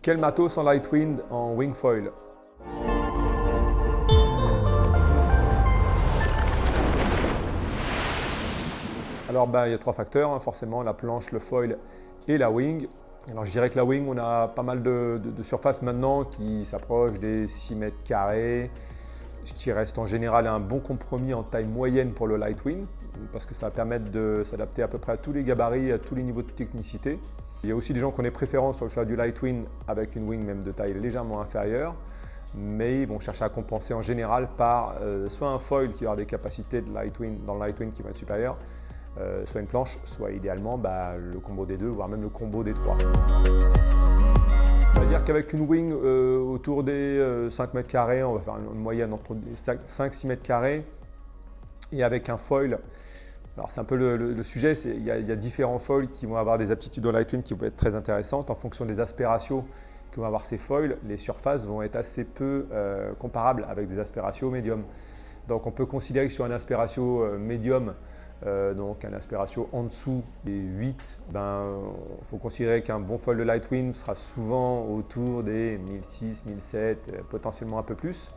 Quel matos en Lightwind en wingfoil? Alors il y a trois facteurs, hein, forcément la planche, le foil et la wing. Alors je dirais que la wing, on a pas mal de surface maintenant qui s'approche des 6 mètres carrés, ce qui reste en général un bon compromis en taille moyenne pour le Lightwind, parce que ça va permettre de s'adapter à peu près à tous les gabarits, à tous les niveaux de technicité. Il y a aussi des gens qui ont des préférences sur le faire du Lightwind avec une wing même de taille légèrement inférieure, mais ils vont chercher à compenser en général par soit un foil qui aura des capacités de Lightwind, dans le Lightwind qui va être supérieur, soit une planche, soit idéalement le combo des deux, voire même le combo des trois. On va dire qu'avec une wing autour des 5 mètres carrés, on va faire une moyenne entre 5-6 mètres carrés, et avec un foil. Alors c'est un peu le sujet, il y a différents foils qui vont avoir des aptitudes au Lightwind qui vont être très intéressantes. En fonction des aspératios que vont avoir ces foils, les surfaces vont être assez peu comparables avec des aspératios médium. Donc on peut considérer que sur un aspératio médium, donc un aspératio en dessous des 8, il faut considérer qu'un bon foil de Lightwind sera souvent autour des 1006, 1007, potentiellement un peu plus.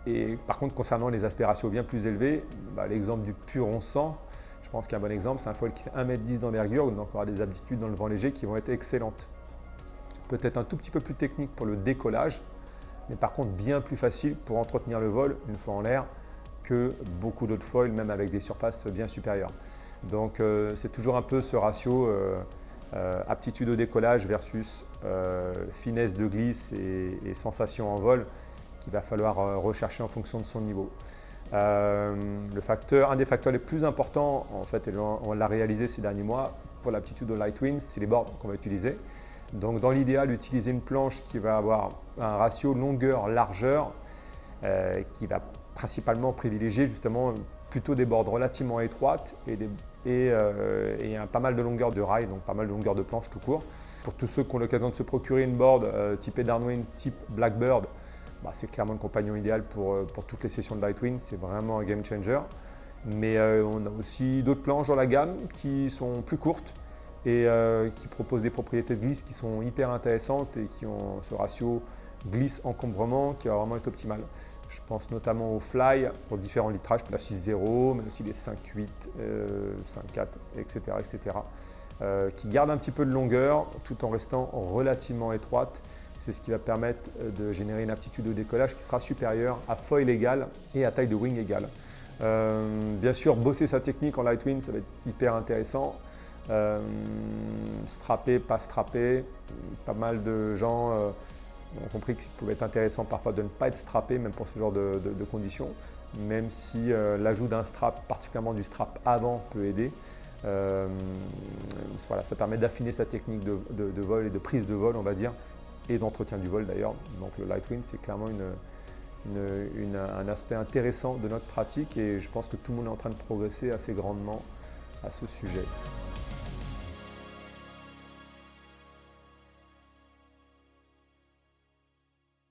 Et par contre, concernant les aspératios bien plus élevés, l'exemple du Puron 100, je pense qu'un bon exemple, c'est un foil qui fait 1,10 m d'envergure, donc on aura des aptitudes dans le vent léger qui vont être excellentes. Peut-être un tout petit peu plus technique pour le décollage, mais par contre bien plus facile pour entretenir le vol une fois en l'air que beaucoup d'autres foils, même avec des surfaces bien supérieures. Donc c'est toujours un peu ce ratio aptitude au décollage versus finesse de glisse et sensation en vol qu'il va falloir rechercher en fonction de son niveau. Un des facteurs les plus importants, en fait, et on l'a réalisé ces derniers mois pour l'aptitude au Lightwind, c'est les boards qu'on va utiliser. Donc dans l'idéal, utiliser une planche qui va avoir un ratio longueur-largeur qui va principalement privilégier justement plutôt des boards relativement étroites et pas mal de longueur de rail, donc pas mal de longueur de planche tout court. Pour tous ceux qui ont l'occasion de se procurer une board type Downwind, type Blackbird, c'est clairement le compagnon idéal pour toutes les sessions de Lightwind, c'est vraiment un game changer. Mais on a aussi d'autres planches dans la gamme qui sont plus courtes et qui proposent des propriétés de glisse qui sont hyper intéressantes et qui ont ce ratio glisse-encombrement qui va vraiment être optimal. Je pense notamment au Fly pour différents litrages, la 6.0, mais aussi les 5.8, 5.4, etc. Qui gardent un petit peu de longueur tout en restant relativement étroite. C'est ce qui va permettre de générer une aptitude au décollage qui sera supérieure à foil égal et à taille de wing égale. Bien sûr, bosser sa technique en Lightwind, ça va être hyper intéressant. Strapper, pas strapper, pas mal de gens ont compris qu'il pouvait être intéressant parfois de ne pas être strappé, même pour ce genre de conditions, même si l'ajout d'un strap, particulièrement du strap avant, peut aider. Voilà, ça permet d'affiner sa technique de vol et de prise de vol, on va dire, et d'entretien du vol d'ailleurs. Donc le Lightwind, c'est clairement un aspect intéressant de notre pratique et je pense que tout le monde est en train de progresser assez grandement à ce sujet.